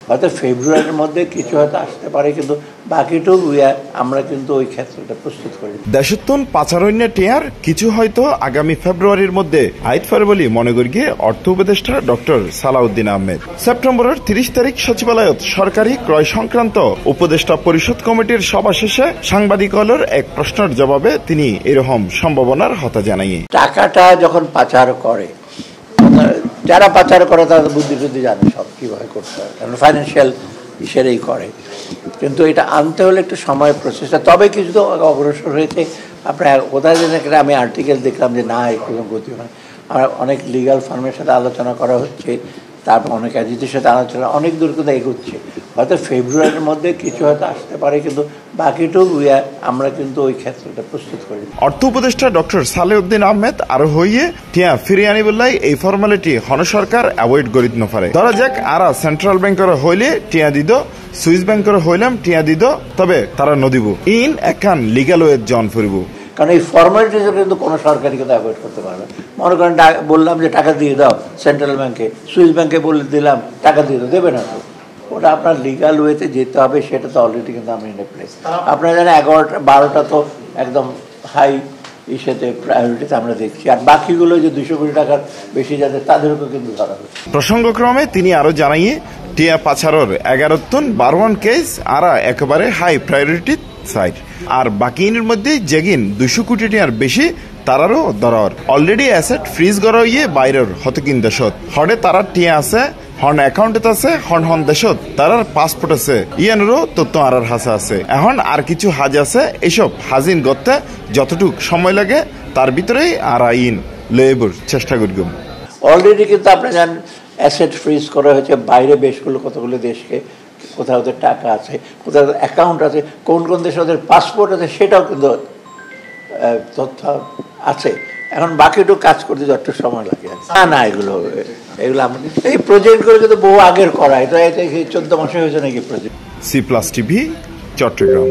হয়তো ফেব্রুয়ারির মধ্যে কিছু হয়তো আসতে পারে, কিন্তু বাকিটুকু আমরা কিন্তু ওই ক্ষেত্রটা প্রস্তুত করি। দেশোত্তন পাচারণ্য টিয়ার কিছু হয়তো আগামী ফেব্রুয়ারির মধ্যে আইত পারে বলে মনে করি অর্থ উপদেষ্টা ডক্টর সালাউদ্দিন আহমেদ। সেপ্টেম্বরের 30 তারিখ সচিবালয়ত সরকারি ক্রয় সংক্রান্ত উপদেষ্টা পরিষদ কমিটির সভা শেষে সাংবাদিকদের এক প্রশ্নের জবাবে তিনি এরকম সম্ভাবনার কথা জানাই। টাকাটা যখন পাচার করে, যারা পাচার করে তারা বুদ্ধি জানে সব কিভাবে করতে হয়, কারণ ফাইন্যান্সিয়াল ইসেরেই করে। কিন্তু এটা আনতে হলে একটু সময় প্রসেসটা, তবে কিছু তো অগ্রসর হয়েছে। আপনার কোথায় যেন আমি আর্টিকেল দেখলাম যে না একটু গতি হয়। আর অনেক লিগাল ফার্মের সাথে আলোচনা করা হচ্ছে, তারপর অনেক এজেন্সির সাথে আলোচনা, অনেক দূর কিন্তু এগোচ্ছে। হয়তো ফেব্রুয়ারির মধ্যে কিছু হয়তো আসতে পারে, কিন্তু বাকিটুকু আমরা কিন্তু ওই ক্ষেত্রটা প্রস্তুত করি। অর্থ উপদেষ্টা ডক্টর সালেউদ্দিন আহমেদ আরো হইয়ে টিয়া ফিরিয়ে আনিবলাই এই ফর্মালিটি হন সরকার অ্যাভয়েড করিত নপারে। ধরা যাক আরা সেন্ট্রাল ব্যাংকের হইলে টিয়া দিদ, সুইস ব্যাংকের হইলাম টিয়া দিদ, তবে তারা নদিব ইন একান লিগাল ওয়েত জন ফুরিব। কারণ এই ফর্মালিটি কিন্তু কোনো সরকারি কিন্তু অ্যাভয়েড করতে পারবে। মনে করেন বললাম যে টাকা দিয়ে দাও সেন্ট্রাল ব্যাংকে, সুইস ব্যাংকে বলে দিলাম টাকা দিয়ে দাও, দেবে না তো। ওটা আপনার লিগাল ওয়েতে যেতে হবে, সেটা তো অলরেডি কিন্তু আমি ইন প্লেস। আপনারা জানেন 11টা 12টা তো একদম হাই ইসেতে প্রায়োরিটিতে আমরা দেখছি, আর বাকিগুলো যে 200 কোটি টাকার বেশি যাদের তাদেরকেও কিন্তু ধরা হচ্ছে। প্রসঙ্গক্রমে তিনি আরো জানাইয়ে টিয়া পাচারের 11 12 কেস আরা একেবারে হাই প্রায়োরিটি সাইড, আর বাকির মধ্যে যেগিন 200 কোটি টাকার বেশি তারারও দরর অলরেডি অ্যাসেট ফ্রিজ করা ইয়ে বাইরের হতকিন দেশত হরে তারা টিয়া আছে, হন অ্যাকাউন্টে আছে, হন দেশত তারার পাসপোর্ট আছে, ইয়ানেরও তথ্য আরার হাসে আছে। এখন আর কিছু হাজ আছে, এসব হাজিন করতে যতটুক সময় লাগে তার ভিতরেই আর আইন লয়েবর চেষ্টা করি। অলরেডি কিন্তু আপনি জানেন অ্যাসেট ফ্রিজ করা হয়েছে বাইরে বেশগুলো, কতগুলো দেশকে, কোথাও ওদের টাকা আছে, কোথাও অ্যাকাউন্ট আছে, কোন কোন দেশে ওদের পাসপোর্ট আছে, সেটাও কিন্তু তথ্য আছে। এখন বাকিটুকু কাজ করতে যত সময় লাগে না এগুলো আমাদের এই প্রজেক্টগুলো কিন্তু বহু আগের করা, এটা 14 মাসে হয়েছে নাকি প্রজেক্ট। C+ TV, Chittagong.